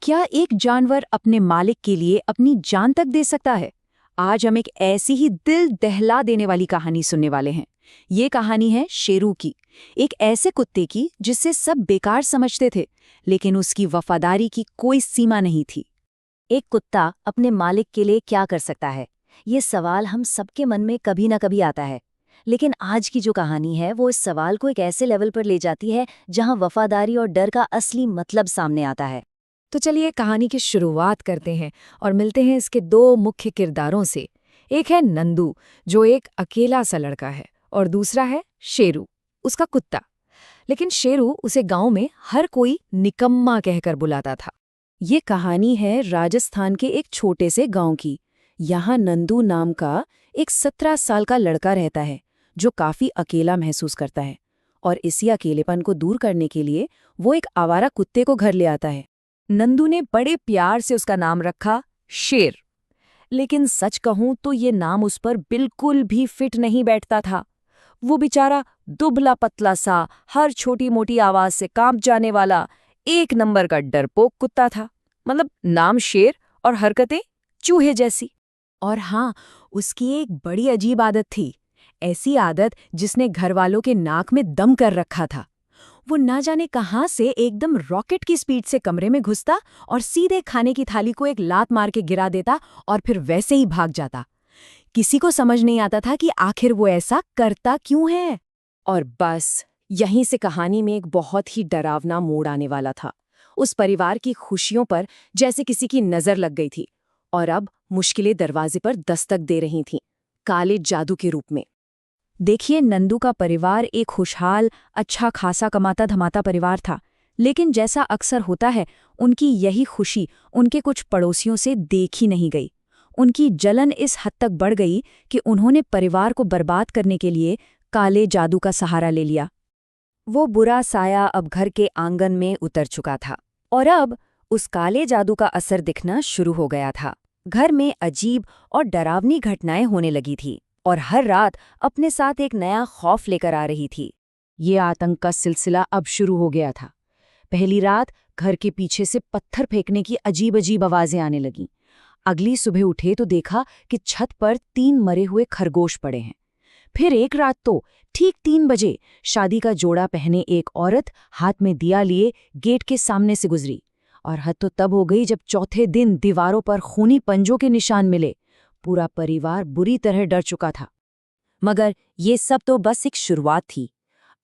क्या एक जानवर अपने मालिक के लिए अपनी जान तक दे सकता है? आज हम एक ऐसी ही दिल दहला देने वाली कहानी सुनने वाले हैं। ये कहानी है शेरू की, एक ऐसे कुत्ते की जिससे सब बेकार समझते थे, लेकिन उसकी वफादारी की कोई सीमा नहीं थी। एक कुत्ता अपने मालिक के लिए क्या कर सकता है? ये सवाल हम सबके मन में कभी ना कभी आता है। लेकिन आज की जो कहानी है वो इस सवाल को एक ऐसे लेवल पर ले जाती है जहां वफादारी और डर का असली मतलब सामने आता है। तो चलिए कहानी की शुरुआत करते हैं और मिलते हैं इसके दो मुख्य किरदारों से। एक है नंदू, जो एक अकेला सा लड़का है, और दूसरा है शेरू, उसका कुत्ता। लेकिन शेरू उसे गांव में हर कोई निकम्मा कहकर बुलाता था। ये कहानी है राजस्थान के एक छोटे से गांव की। यहाँ नंदू नाम का एक 17 साल का लड़का रहता है, जो काफी अकेला महसूस करता है। और इसी अकेलेपन को दूर करने के लिए वो एक आवारा कुत्ते को घर ले आता है। नंदू ने बड़े प्यार से उसका नाम रखा शेर। लेकिन सच कहूं तो ये नाम उस पर बिल्कुल भी फिट नहीं बैठता था। वो बेचारा दुबला पतला सा, हर छोटी मोटी आवाज से कांप जाने वाला एक नंबर का डरपोक कुत्ता था। मतलब नाम शेर और हरकतें चूहे जैसी। और हाँ, उसकी एक बड़ी अजीब आदत थी। ऐसी आदत जिसने घरवालों के नाक में दम कर रखा था। वो ना जाने कहाँ से एकदम रॉकेट की स्पीड से कमरे में घुसता और सीधे खाने की थाली को एक लात मार के गिरा देता और फिर वैसे ही भाग जाता। किसी को समझ नहीं आता था कि आखिर वो ऐसा करता क्यों है। और बस यहीं से कहानी में एक बहुत ही डरावना मोड़ आने वाला था। उस परिवार की खुशियों पर जैसे किसी की नजर लग गई थी, और अब मुश्किलें दरवाजे पर दस्तक दे रही थीं, काले जादू के रूप में। देखिए, नंदू का परिवार एक खुशहाल, अच्छा खासा कमाता धमाता परिवार था। लेकिन जैसा अक्सर होता है, उनकी यही खुशी उनके कुछ पड़ोसियों से देखी नहीं गई। उनकी जलन इस हद तक बढ़ गई कि उन्होंने परिवार को बर्बाद करने के लिए काले जादू का सहारा ले लिया। वो बुरा साया अब घर के आंगन में उतर चुका था, और अब उस काले जादू का असर दिखना शुरू हो गया था। घर में अजीब और डरावनी घटनाएं होने लगी थी, और हर रात अपने साथ एक नया खौफ लेकर आ रही थी। ये आतंक का सिलसिला अब शुरू हो गया था। पहली रात घर के पीछे से पत्थर फेंकने की अजीब अजीब आवाजें आने लगीं। अगली सुबह उठे तो देखा कि छत पर 3 मरे हुए खरगोश पड़े हैं। फिर एक रात तो ठीक 3 बजे शादी का जोड़ा पहने एक औरत हाथ में दिया लिए गेट के सामने से गुजरी। और हद तो तब हो गई जब चौथे दिन दीवारों पर खूनी पंजों के निशान मिले। पूरा परिवार बुरी तरह डर चुका था। मगर ये सब तो बस एक शुरुआत थी।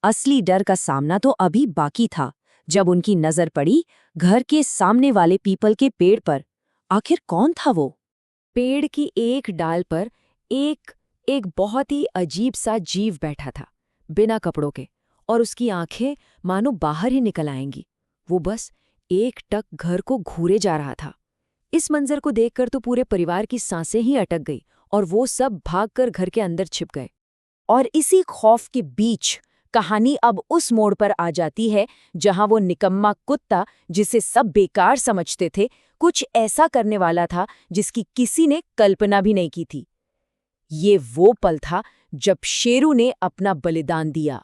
असली डर का सामना तो अभी बाकी था, जब उनकी नजर पड़ी घर के सामने वाले पीपल के पेड़ पर। आखिर कौन था वो? पेड़ की एक डाल पर एक बहुत ही अजीब सा जीव बैठा था, बिना कपड़ों के, और उसकी आंखें मानो बाहर ही निकल आएंगी। वो बस एक टक घर को घूरे जा रहा था। इस मंजर को देखकर तो पूरे परिवार की सांसें ही अटक गई, और वो सब भागकर घर के अंदर छिप गए। और इसी खौफ के बीच कहानी अब उस मोड़ पर आ जाती है जहां वो निकम्मा कुत्ता, जिसे सब बेकार समझते थे, कुछ ऐसा करने वाला था जिसकी किसी ने कल्पना भी नहीं की थी। ये वो पल था जब शेरू ने अपना बलिदान दिया।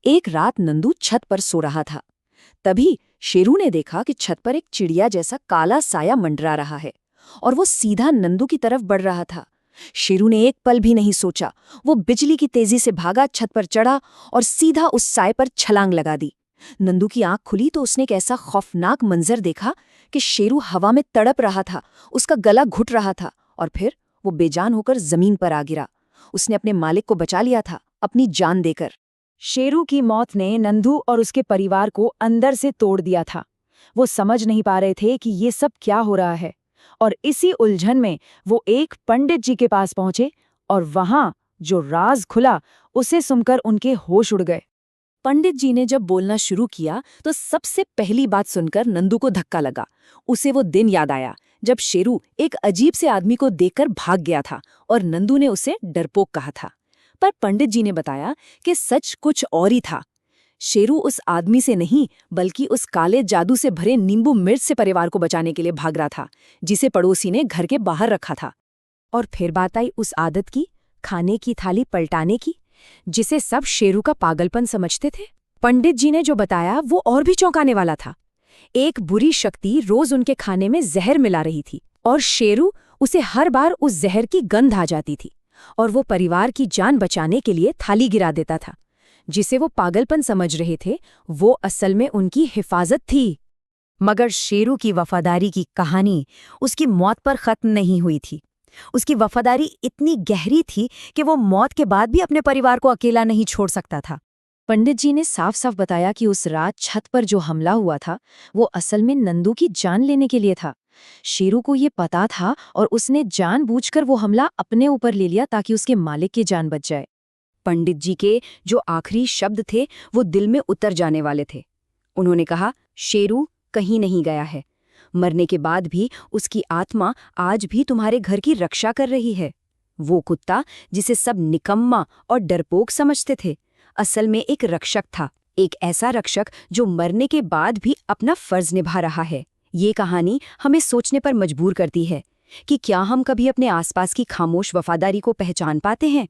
एक रात नंदू छत पर सो रहा था। तभी शेरू ने देखा कि छत पर एक चिड़िया जैसा काला साया मंडरा रहा है, और वो सीधा नंदू की तरफ बढ़ रहा था। शेरू ने एक पल भी नहीं सोचा। वो बिजली की तेजी से भागा, छत पर चढ़ा और सीधा उस साए पर छलांग लगा दी। नंदू की आंख खुली तो उसने एक ऐसा खौफनाक मंजर देखा कि शेरू हवा में तड़प रहा था, उसका गला घुट रहा था, और फिर वो बेजान होकर जमीन पर आ गिरा। उसने अपने मालिक को बचा लिया था, अपनी जान देकर। शेरू की मौत ने नंदू और उसके परिवार को अंदर से तोड़ दिया था। वो समझ नहीं पा रहे थे कि ये सब क्या हो रहा है, और इसी उलझन में वो एक पंडित जी के पास पहुंचे, और वहां जो राज खुला उसे सुनकर उनके होश उड़ गए। पंडित जी ने जब बोलना शुरू किया तो सबसे पहली बात सुनकर नंदू को धक्का लगा। उसे वो दिन याद आया जब शेरू एक अजीब से आदमी को देखकर भाग गया था, और नंदू ने उसे डरपोक कहा था। पर पंडित जी ने बताया कि सच कुछ और ही था। शेरू उस आदमी से नहीं, बल्कि उस काले जादू से भरे नींबू मिर्च से परिवार को बचाने के लिए भाग रहा था, जिसे पड़ोसी ने घर के बाहर रखा था। और फिर बात आई उस आदत की, खाने की थाली पलटाने की, जिसे सब शेरू का पागलपन समझते थे। पंडित जी ने जो बताया वो और भी चौंकाने वाला था। एक बुरी शक्ति रोज उनके खाने में जहर मिला रही थी और शेरू उसे हर बार उस जहर की गंध आ जाती थी और वो परिवार की जान बचाने के लिए थाली गिरा देता था। जिसे वो पागलपन समझ रहे थे, वो असल में उनकी हिफाजत थी। मगर शेरू की वफादारी की कहानी उसकी मौत पर खत्म नहीं हुई थी। उसकी वफादारी इतनी गहरी थी कि वो मौत के बाद भी अपने परिवार को अकेला नहीं छोड़ सकता था। पंडित जी ने साफ साफ बताया कि उस रात छत पर जो हमला हुआ था वो असल में नंदू की जान लेने के लिए था। शेरू को ये पता था और उसने जानबूझकर वो हमला अपने ऊपर ले लिया ताकि उसके मालिक की जान बच जाए। पंडित जी के जो आखिरी शब्द थे वो दिल में उतर जाने वाले थे। उन्होंने कहा, शेरू कहीं नहीं गया है। मरने के बाद भी उसकी आत्मा आज भी तुम्हारे घर की रक्षा कर रही है। वो कुत्ता जिसे सब निकम्मा और डरपोक समझते थे, असल में एक रक्षक था, एक ऐसा रक्षक जो मरने के बाद भी अपना फर्ज निभा रहा है। ये कहानी हमें सोचने पर मजबूर करती है कि क्या हम कभी अपने आसपास की खामोश वफादारी को पहचान पाते हैं।